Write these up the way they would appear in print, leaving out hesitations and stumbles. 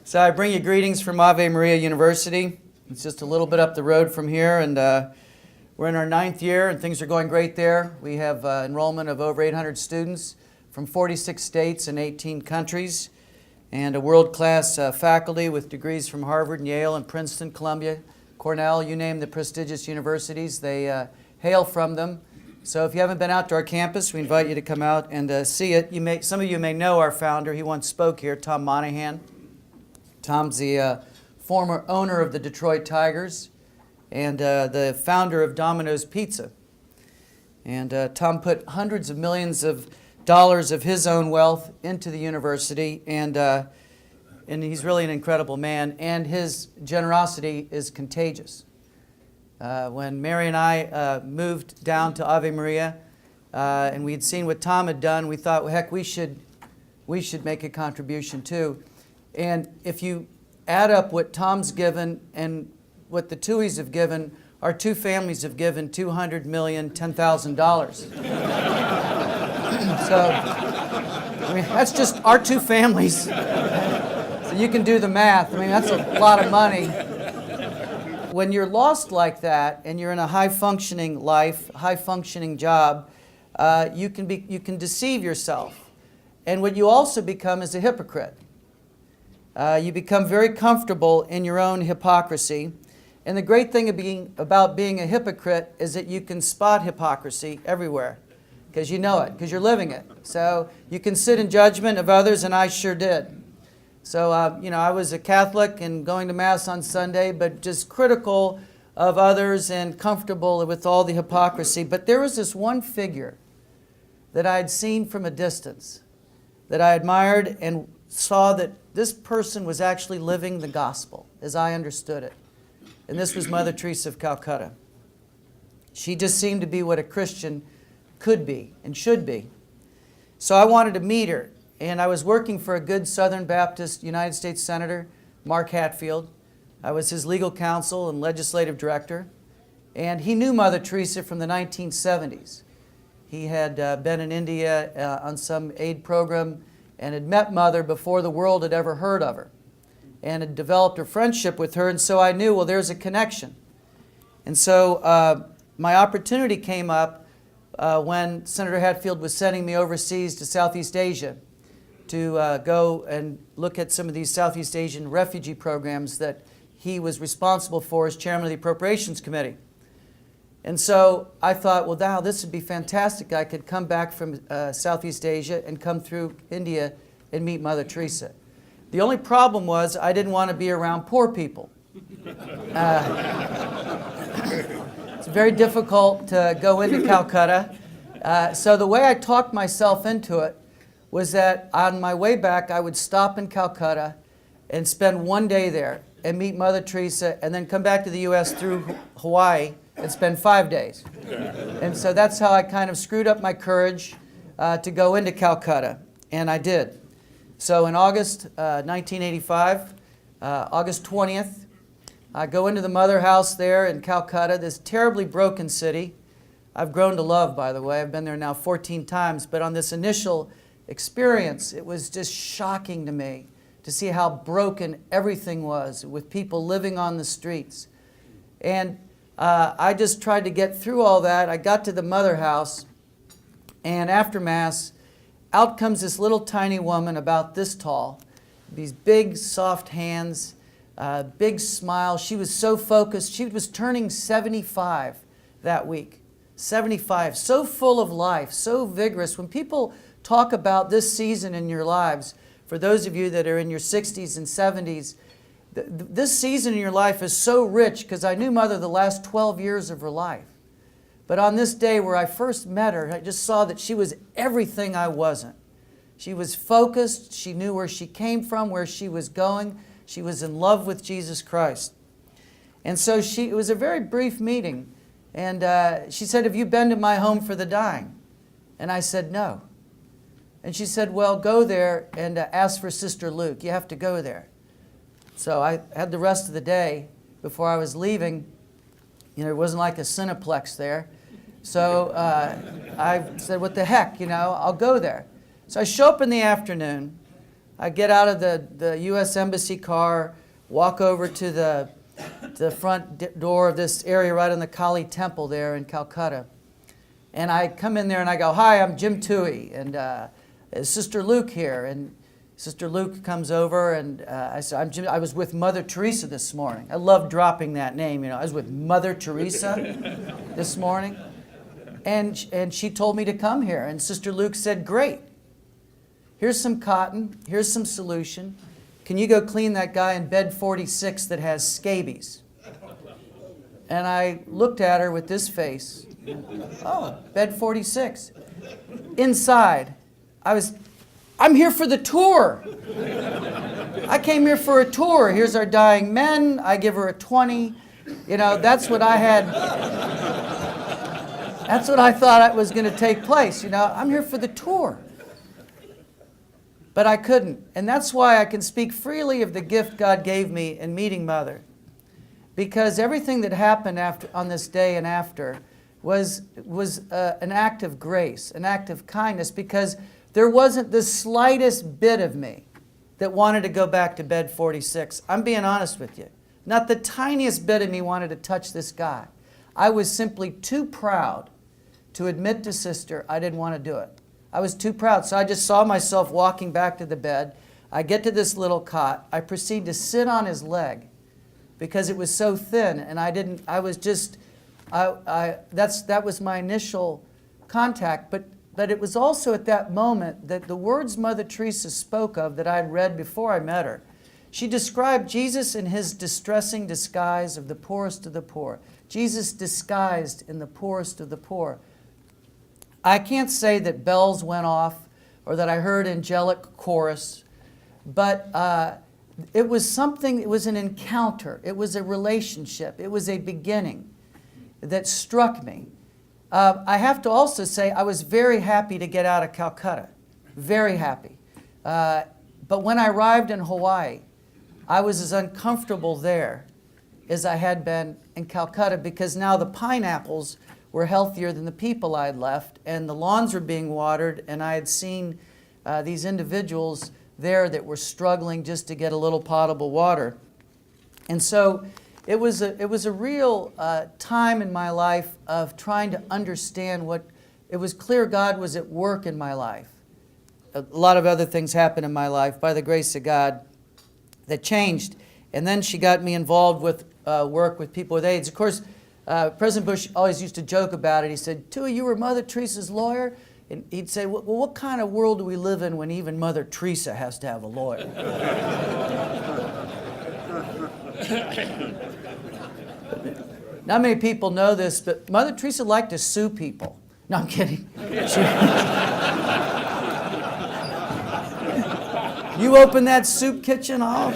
So I bring you greetings from Ave Maria University. It's just a little bit up the road from here, and we're in our 9th year, and things are going great there. We have enrollment of over 800 students from 46 states and 18 countries, and a world-class faculty with degrees from Harvard, and Yale, and Princeton, Columbia, Cornell, you name the prestigious universities. They hail from them. So if you haven't been out to our campus, we invite you to come out and see it. Some of you may know our founder. He once spoke here, Tom Monahan. Tom's the former owner of the Detroit Tigers and the founder of Domino's Pizza. And Tom put hundreds of millions of dollars of his own wealth into the university, and he's really an incredible man, and his generosity is contagious. When Mary and I moved down to Ave Maria, and we had seen what Tom had done, we thought, well, heck, we should make a contribution too. And if you add up what Tom's given and what the Toweys have given, our two families have given $200,010,000. So, I mean, that's just our two families. So you can do the math. I mean, that's a lot of money. When you're lost like that and you're in a high-functioning life, high-functioning job, you can deceive yourself. And what you also become is a hypocrite. You become very comfortable in your own hypocrisy. And the great thing about being a hypocrite is that you can spot hypocrisy everywhere because you know it, because you're living it. So you can sit in judgment of others, and I sure did. So, I was a Catholic and going to Mass on Sunday, but just critical of others and comfortable with all the hypocrisy. But there was this one figure that I had seen from a distance that I admired and saw that this person was actually living the gospel as I understood it. And this was Mother Teresa of Calcutta. She just seemed to be what a Christian could be and should be. So I wanted to meet her. And I was working for a good Southern Baptist United States Senator, Mark Hatfield. I was his legal counsel and legislative director. And he knew Mother Teresa from the 1970s. He had been in India on some aid program and had met Mother before the world had ever heard of her, and had developed a friendship with her. And so I knew, well, there's a connection. And so my opportunity came up when Senator Hatfield was sending me overseas to Southeast Asia to go and look at some of these Southeast Asian refugee programs that he was responsible for as chairman of the Appropriations Committee. And so I thought, well, now this would be fantastic. I could come back from Southeast Asia and come through India and meet Mother Teresa. The only problem was I didn't want to be around poor people. It's very difficult to go into Calcutta. So the way I talked myself into it was that on my way back, I would stop in Calcutta and spend one day there and meet Mother Teresa, and then come back to the U.S. through Hawaii and spend 5 days. And so that's how I kind of screwed up my courage to go into Calcutta, and I did. So in August 1985, August 20th, I go into the Mother House there in Calcutta, this terribly broken city. I've grown to love, by the way. I've been there now 14 times, but on this initial experience, it was just shocking to me to see how broken everything was, with people living on the streets. And I just tried to get through all that. I got to the Mother House, and after Mass, out comes this little tiny woman about this tall, these big, soft hands, big smile. She was so focused. She was turning 75 that week. 75, so full of life, so vigorous. When people talk about this season in your lives, for those of you that are in your 60s and 70s, this season in your life is so rich, because I knew Mother the last 12 years of her life. But on this day where I first met her, I just saw that she was everything I wasn't. She was focused. She knew where she came from, where she was going. She was in love with Jesus Christ. And so it was a very brief meeting. And she said, "Have you been to my home for the dying?" And I said, "No." And she said, "Well, go there and ask for Sister Luke. You have to go there." So I had the rest of the day before I was leaving. It wasn't like a Cineplex there. So I said, what the heck, I'll go there. So I show up in the afternoon. I get out of the U.S. Embassy car, walk over to the front door of this area right on the Kali Temple there in Calcutta. And I come in there and I go, "Hi, I'm Jim Towey, and is Sister Luke here?" And Sister Luke comes over, and I said, "I'm Jim. I was with Mother Teresa this morning." I love dropping that name, I was with Mother Teresa this morning. And she told me to come here. And Sister Luke said, "Great. Here's some cotton. Here's some solution. Can you go clean that guy in bed 46 that has scabies?" And I looked at her with this face. "Oh, bed 46. Inside, I'm here for the tour. I came here for a tour. Here's our dying men. I give her a 20. That's what I had. That's what I thought was going to take place. I'm here for the tour." But I couldn't. And that's why I can speak freely of the gift God gave me in meeting Mother. Because everything that happened on this day and after was an act of grace, an act of kindness, because there wasn't the slightest bit of me that wanted to go back to bed 46. I'm being honest with you. Not the tiniest bit of me wanted to touch this guy. I was simply too proud to admit to Sister I didn't want to do it. I was too proud. So I just saw myself walking back to the bed. I get to this little cot. I proceed to sit on his leg because it was so thin, and that was my initial contact. But it was also at that moment that the words Mother Teresa spoke of that I had read before I met her. She described Jesus in his distressing disguise of the poorest of the poor. Jesus disguised in the poorest of the poor. I can't say that bells went off or that I heard angelic chorus, but it was something, it was an encounter. It was a relationship. It was a beginning that struck me. I have to also say I was very happy to get out of Calcutta, very happy. But when I arrived in Hawaii, I was as uncomfortable there as I had been in Calcutta, because now the pineapples were healthier than the people I had left, and the lawns were being watered, and I had seen these individuals there that were struggling just to get a little potable water. And so it was a real time in my life of trying to understand it was clear God was at work in my life. A lot of other things happened in my life by the grace of God that changed. And then she got me involved with work with people with AIDS. Of course, President Bush always used to joke about it. He said, "Towey, you were Mother Teresa's lawyer?" And he'd say, "Well, what kind of world do we live in when even Mother Teresa has to have a lawyer?" Not many people know this, but Mother Teresa liked to sue people. No, I'm kidding. You open that soup kitchen off.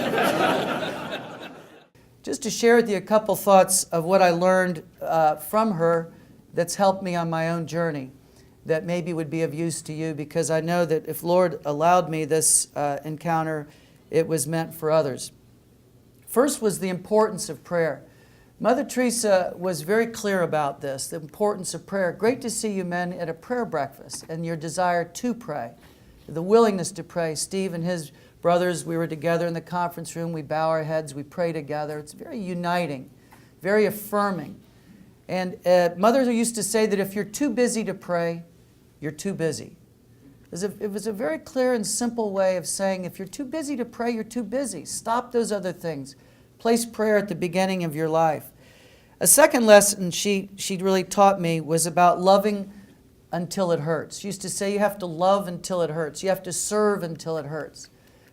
Just to share with you a couple thoughts of what I learned from her that's helped me on my own journey that maybe would be of use to you, because I know that if Lord allowed me this encounter, it was meant for others. First was the importance of prayer. Mother Teresa was very clear about this, the importance of prayer. Great to see you men at a prayer breakfast and your desire to pray, the willingness to pray. Steve and his brothers, we were together in the conference room. We bow our heads, we pray together. It's very uniting, very affirming. And Mother used to say that if you're too busy to pray, you're too busy. It was a very clear and simple way of saying if you're too busy to pray, you're too busy. Stop those other things. Place prayer at the beginning of your life. A second lesson she really taught me was about loving until it hurts. She used to say you have to love until it hurts. You have to serve until it hurts.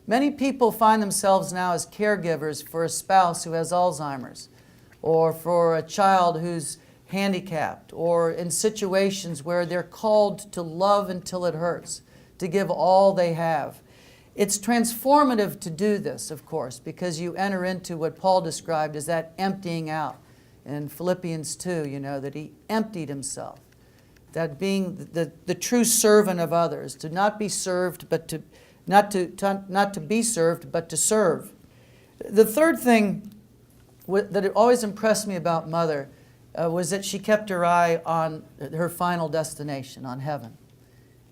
Many people find themselves now as caregivers for a spouse who has Alzheimer's, or for a child who's handicapped, or in situations where they're called to love until it hurts, to give all they have. It's transformative to do this, of course, because you enter into what Paul described as that emptying out in Philippians 2, that he emptied himself. That being the true servant of others, to not be served, but to not to be served, but to serve. The third thing that always impressed me about Mother was that she kept her eye on her final destination, on heaven.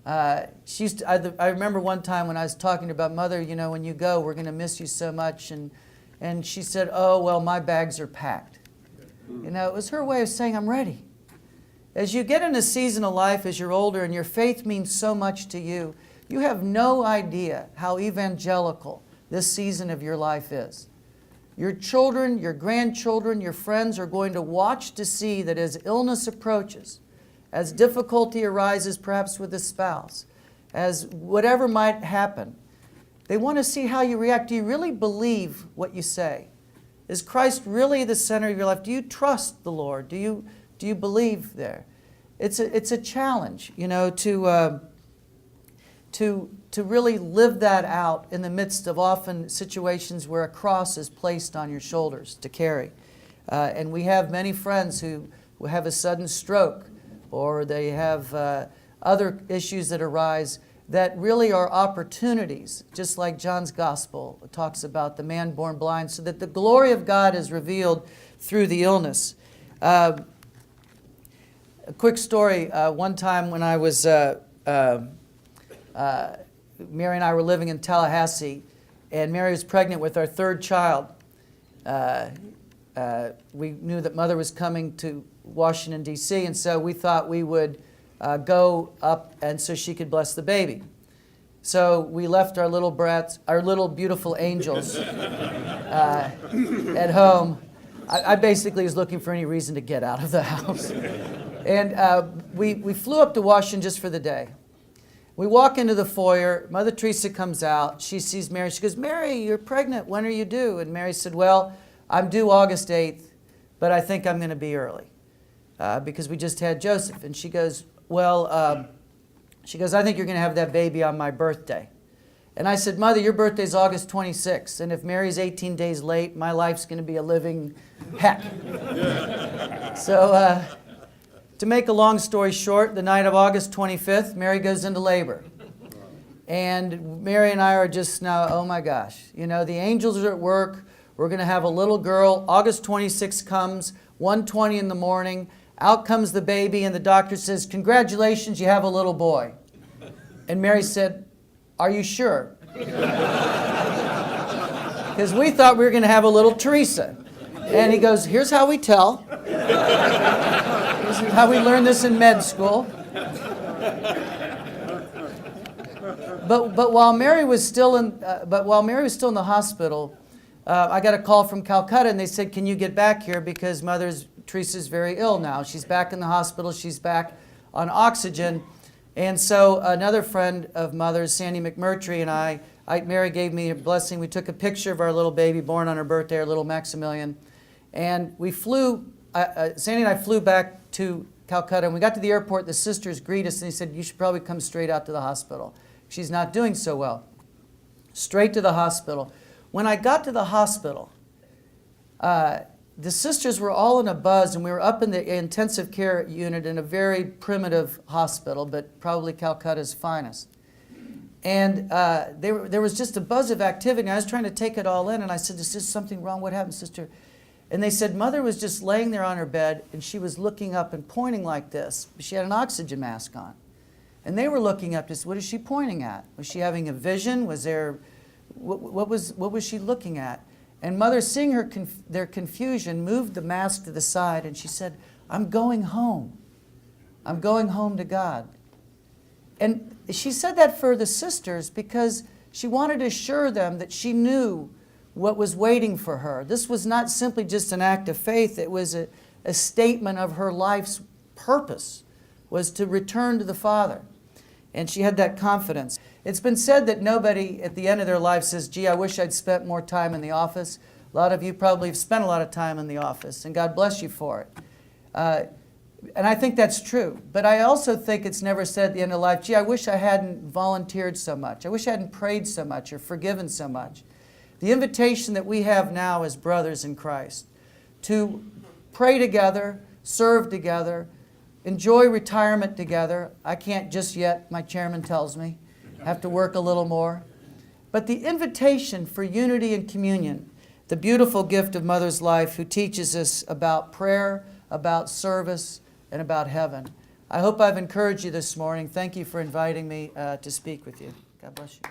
I remember one time when I was talking about Mother, when you go, we're going to miss you so much. And she said, oh, well, my bags are packed. It was her way of saying, I'm ready. As you get in a season of life, as you're older, and your faith means so much to you, you have no idea how evangelical this season of your life is. Your children, your grandchildren, your friends are going to watch to see that as illness approaches, as difficulty arises perhaps with a spouse, as whatever might happen, they want to see how you react. Do you really believe what you say? Is Christ really the center of your life? Do you trust the Lord? Do you believe there? It's a challenge, to really live that out in the midst of often situations where a cross is placed on your shoulders to carry. And we have many friends who have a sudden stroke, or they have other issues that arise that really are opportunities, just like John's Gospel talks about the man born blind, so that the glory of God is revealed through the illness. A quick story, one time when I was, Mary and I were living in Tallahassee, and Mary was pregnant with our third child. We knew that Mother was coming to Washington, D.C., and so we thought we would go up and so she could bless the baby. So we left our little brats, our little beautiful angels at home. I basically was looking for any reason to get out of the house. And we flew up to Washington just for the day. We walk into the foyer. Mother Teresa comes out. She sees Mary. She goes, Mary, you're pregnant. When are you due? And Mary said, well, I'm due August 8th, but I think I'm going to be early because we just had Joseph. And she goes, well, I think you're going to have that baby on my birthday. And I said, Mother, your birthday's August 26th, and if Mary's 18 days late, my life's going to be a living heck. So to make a long story short, the night of August 25th, Mary goes into labor. And Mary and I are just now, oh my gosh, the angels are at work. We're going to have a little girl. August 26th comes, 1:20 in the morning. Out comes the baby, and the doctor says, congratulations, you have a little boy. And Mary said, are you sure? Because we thought we were going to have a little Teresa. And he goes, here's how we tell. This is how we learned this in med school. But while Mary was still in the hospital, I got a call from Calcutta, and they said, can you get back here because Teresa's very ill now. She's back in the hospital. She's back on oxygen. And so another friend of Mother's, Sandy McMurtry, and Mary gave me a blessing. We took a picture of our little baby born on her birthday, our little Maximilian. And we flew, Sandy and I flew back to Calcutta. And we got to the airport. The sisters greeted us, and they said, you should probably come straight out to the hospital. She's not doing so well. Straight to the hospital. When I got to the hospital, the sisters were all in a buzz, and we were up in the intensive care unit in a very primitive hospital, but probably Calcutta's finest. And there was just a buzz of activity. I was trying to take it all in, and I said, is this something wrong? What happened, sister? And they said, Mother was just laying there on her bed, and she was looking up and pointing like this. She had an oxygen mask on. And they were looking up, just, what is she pointing at? Was she having a vision? Was there, what was she looking at? And Mother, seeing their confusion, moved the mask to the side, and she said, I'm going home. I'm going home to God. And she said that for the sisters because she wanted to assure them that she knew what was waiting for her. This was not simply just an act of faith. It was a statement of her life's purpose, was to return to the Father. And she had that confidence. It's been said that nobody at the end of their life says, gee, I wish I'd spent more time in the office. A lot of you probably have spent a lot of time in the office, and God bless you for it. And I think that's true. But I also think it's never said at the end of life, gee, I wish I hadn't volunteered so much. I wish I hadn't prayed so much or forgiven so much. The invitation that we have now as brothers in Christ to pray together, serve together, enjoy retirement together. I can't just yet, my chairman tells me. I have to work a little more. But the invitation for unity and communion, the beautiful gift of Mother's life who teaches us about prayer, about service, and about heaven. I hope I've encouraged you this morning. Thank you for inviting me to speak with you. God bless you.